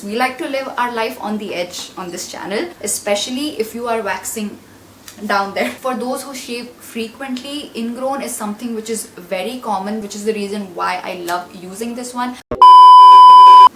We like to live our life on the edge on this channel, especially if you are waxing down there. For those who shave frequently, ingrown is something which is very common, which is the reason why I love using this one.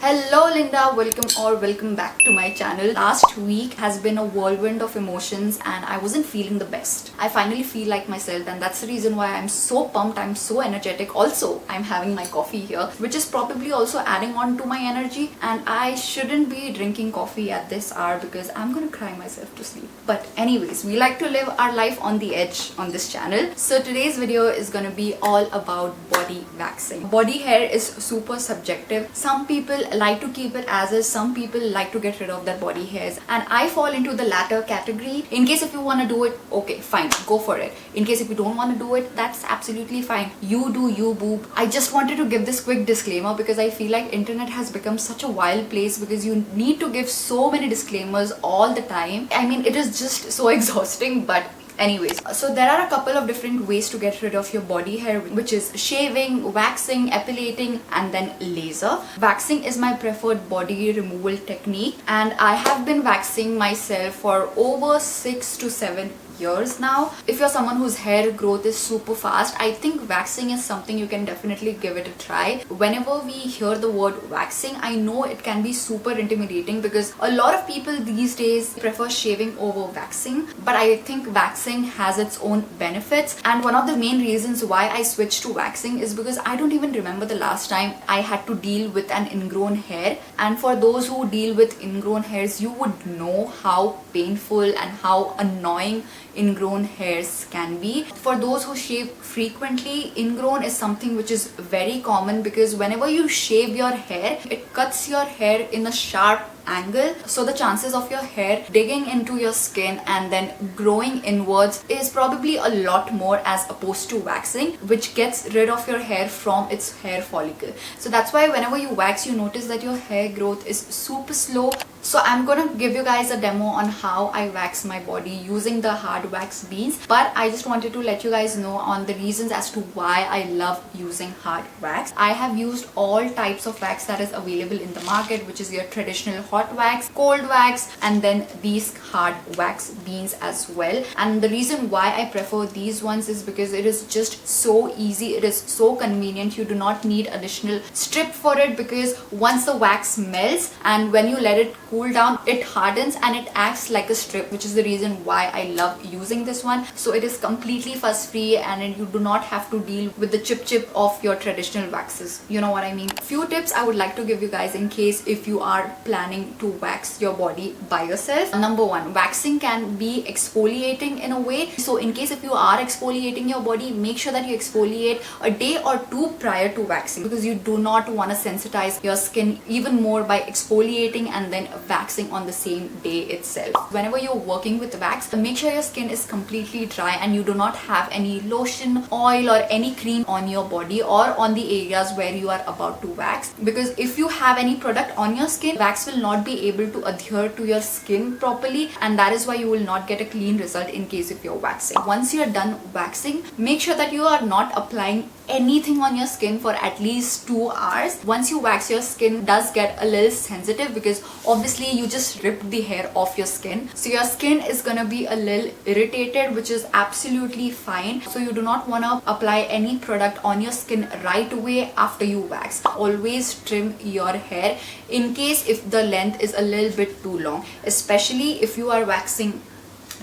Hello Linda, welcome back to my channel. Last week has been a whirlwind of emotions and I wasn't feeling the best. I finally feel like myself, and that's the reason why I'm so pumped, I'm so energetic. Also, I'm having my coffee here, which is probably also adding on to my energy, and I shouldn't be drinking coffee at this hour because I'm gonna cry myself to sleep. But anyways, we like to live our life on the edge on this channel. So today's video is gonna be all about body waxing. Body hair is super subjective. Some people like to keep it as is, some people like to get rid of their body hairs, and I fall into the latter category. In case if you want to do it, okay, fine, go for it. In case if you don't want to do it, that's absolutely fine. You do you, boob. I just wanted to give this quick disclaimer because I feel like internet has become such a wild place because you need to give so many disclaimers all the time. I mean, it is just so exhausting, but anyways, so there are a couple of different ways to get rid of your body hair, which is shaving, waxing, epilating, and then laser. Waxing is my preferred body removal technique, and I have been waxing myself for over 6 to 7 years now. If you're someone whose hair growth is super fast, I think waxing is something you can definitely give it a try. Whenever we hear the word waxing, I know it can be super intimidating because a lot of people these days prefer shaving over waxing, but I think waxing has its own benefits, and one of the main reasons why I switched to waxing is because I don't even remember the last time I had to deal with an ingrown hair. And for those who deal with ingrown hairs, you would know how painful and how annoying ingrown hairs can be. For those who shave frequently, ingrown is something which is very common because whenever you shave your hair, it cuts your hair in a sharp angle, so the chances of your hair digging into your skin and then growing inwards is probably a lot more as opposed to waxing, which gets rid of your hair from its hair follicle. So that's why whenever you wax, you notice that your hair growth is super slow. So I'm gonna give you guys a demo on how I wax my body using the hard wax beans, but I just wanted to let you guys know on the reasons as to why I love using hard wax. I have used all types of wax that is available in the market, which is your traditional hot wax, cold wax, and then these hard wax beans as well. And the reason why I prefer these ones is because it is just so easy, it is so convenient. You do not need additional strip for it because once the wax melts and when you let it cool down, it hardens and it acts like a strip, which is the reason why I love using this one. So it is completely fuss free and you do not have to deal with the chip of your traditional waxes. You know what I mean? Few tips I would like to give you guys in case if you are planning to wax your body by yourself. Number one, waxing can be exfoliating in a way. So in case if you are exfoliating your body, make sure that you exfoliate a day or two prior to waxing because you do not want to sensitize your skin even more by exfoliating and then waxing on the same day itself. Whenever you're working with wax, make sure your skin is completely dry and you do not have any lotion, oil, or any cream on your body or on the areas where you are about to wax, because if you have any product on your skin, wax will not be able to adhere to your skin properly, and that is why you will not get a clean result in case if you're waxing. Once you're done waxing, make sure that you are not applying anything on your skin for at least 2 hours. Once you wax, your skin does get a little sensitive because obviously you just ripped the hair off your skin, so your skin is gonna be a little irritated, which is absolutely fine. So you do not want to apply any product on your skin right away after you wax. Always trim your hair in case if the length is a little bit too long, especially if you are waxing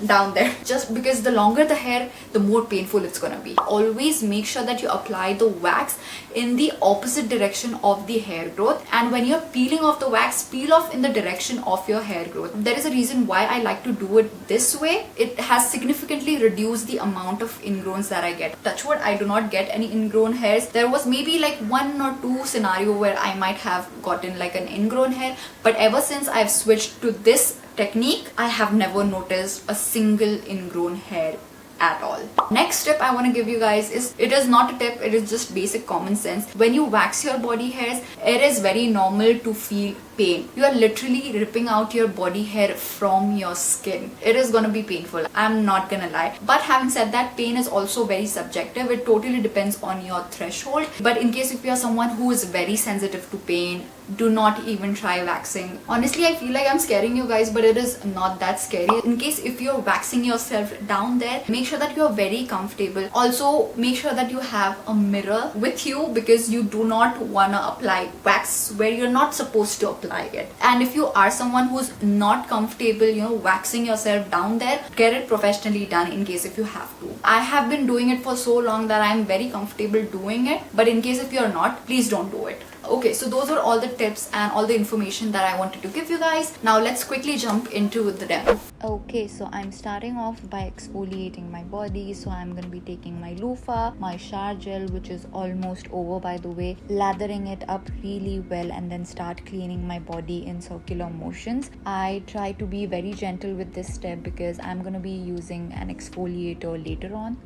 down there, just because the longer the hair, the more painful it's gonna be. Always make sure that you apply the wax in the opposite direction of the hair growth, and when you're peeling off the wax, peel off in the direction of your hair growth. There is a reason why I like to do it this way. It has significantly reduced the amount of ingrowns that I get. Touch wood, I do not get any ingrown hairs. There was maybe like 1 or 2 scenario where I might have gotten like an ingrown hair, but ever since I've switched to this technique, I have never noticed a single ingrown hair at all. Next tip I want to give you guys is, it is not a tip, it is just basic common sense. When you wax your body hairs, it is very normal to feel pain. You are literally ripping out your body hair from your skin. It is gonna be painful, I'm not gonna lie. But having said that, pain is also very subjective. It totally depends on your threshold. But in case if you are someone who is very sensitive to pain, do not even try waxing. Honestly, I feel like I'm scaring you guys, but it is not that scary. In case if you're waxing yourself down there, make sure that you're very comfortable. Also, make sure that you have a mirror with you, because you do not wanna apply wax where you're not supposed to apply it. And if you are someone who's not comfortable, waxing yourself down there, get it professionally done in case if you have to. I have been doing it for so long that I'm very comfortable doing it, but in case if you're not, please don't do it. Okay, so those are all the tips and all the information that I wanted to give you guys. Now let's quickly jump into the demo. Okay, so I'm starting off by exfoliating my body. So I'm going to be taking my loofah, my shower gel, which is almost over by the way, lathering it up really well, and then start cleaning my body in circular motions. I try to be very gentle with this step because I'm going to be using an exfoliator later on.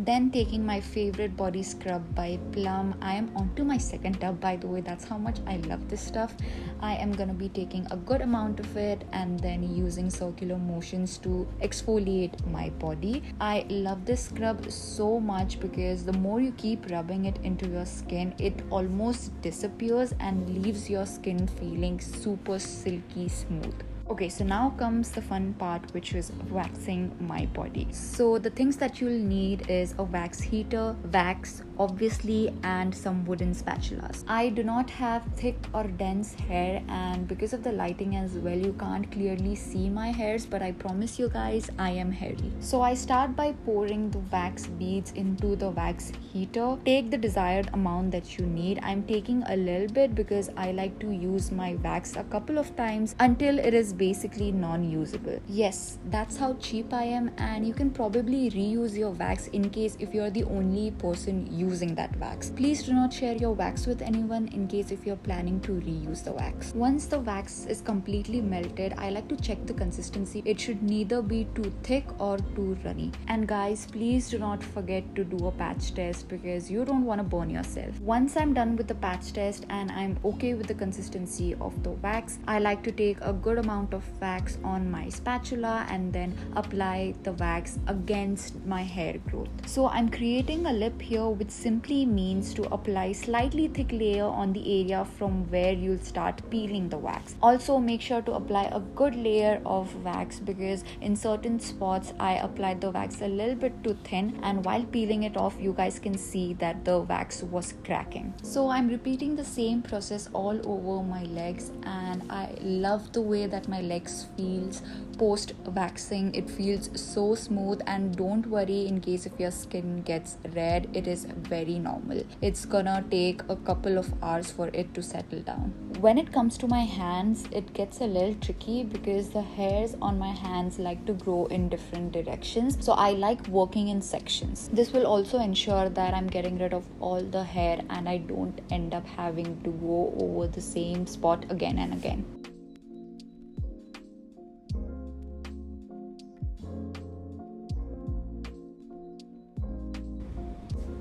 Then taking my favorite body scrub by Plum. I am onto my second tub by the way, that's how much I love this stuff. I am gonna be taking a good amount of it and then using circular motions to exfoliate my body. I love this scrub so much because the more you keep rubbing it into your skin, it almost disappears and leaves your skin feeling super silky smooth. Okay, so now comes the fun part, which is waxing my body. So the things that you'll need is a wax heater, wax obviously, and some wooden spatulas. I do not have thick or dense hair, and because of the lighting as well, you can't clearly see my hairs, but I promise you guys I am hairy. So I start by pouring the wax beads into the wax heater. Take the desired amount that you need. I'm taking a little bit because I like to use my wax a couple of times until it is basically non-usable. Yes, that's how cheap I am, and you can probably reuse your wax in case if you're the only person using that wax. Please do not share your wax with anyone in case if you're planning to reuse the wax. Once the wax is completely melted, I like to check the consistency. It should neither be too thick or too runny. And guys, please do not forget to do a patch test because you don't want to burn yourself. Once I'm done with the patch test and I'm okay with the consistency of the wax, I like to take a good amount of wax on my spatula and then apply the wax against my hair growth. So I'm creating a lip here, which simply means to apply slightly thick layer on the area from where you'll start peeling the wax. Also make sure to apply a good layer of wax because in certain spots I applied the wax a little bit too thin, and while peeling it off you guys can see that the wax was cracking. So I'm repeating the same process all over my legs, and I love the way that my legs feels post waxing. It feels so smooth, and don't worry in case if your skin gets red, it is very normal. It's gonna take a couple of hours for it to settle down. When it comes to my hands, it gets a little tricky because the hairs on my hands like to grow in different directions, so I like working in sections. This will also ensure that I'm getting rid of all the hair and I don't end up having to go over the same spot again and again.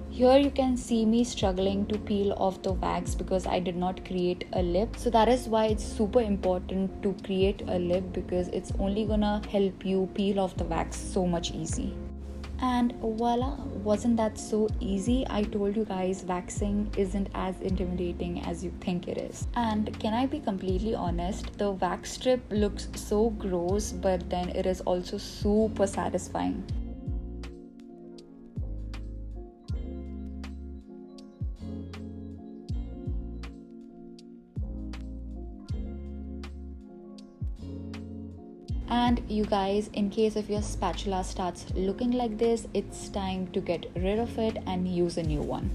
Here you can see me struggling to peel off the wax because I did not create a lip. So that is why it's super important to create a lip, because it's only gonna help you peel off the wax so much easy. And voila, wasn't that so easy? I told you guys, waxing isn't as intimidating as you think it is. And can I be completely honest, the wax strip looks so gross, but then it is also super satisfying. And you guys, in case if your spatula starts looking like this, it's time to get rid of it and use a new one.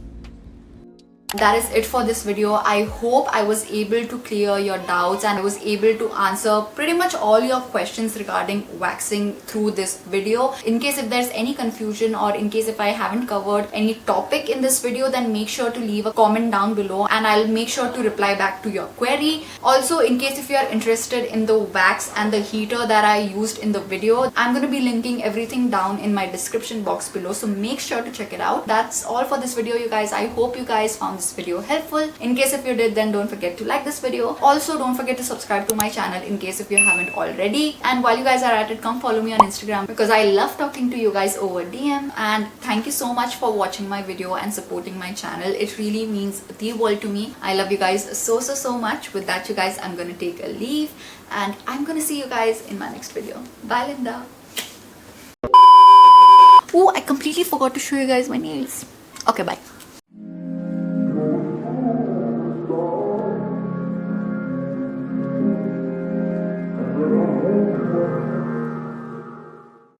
That is it for this video. I hope I was able to clear your doubts and I was able to answer pretty much all your questions regarding waxing through this video. In case if there's any confusion or in case if I haven't covered any topic in this video, then make sure to leave a comment down below and I'll make sure to reply back to your query. Also, in case if you are interested in the wax and the heater that I used in the video, I'm going to be linking everything down in my description box below, so make sure to check it out. That's all for this video, you guys. I hope you guys found this video helpful. In case if you did, then don't forget to like this video. Also, don't forget to subscribe to my channel in case if you haven't already. And while you guys are at it, come follow me on Instagram because I love talking to you guys over DM. And thank you so much for watching my video and supporting my channel. It really means the world to me. I love you guys so much. With that, you guys, I'm gonna take a leave and I'm gonna see you guys in my next video. Bye, Linda. Oh, I completely forgot to show you guys my nails. Okay, bye. Oh,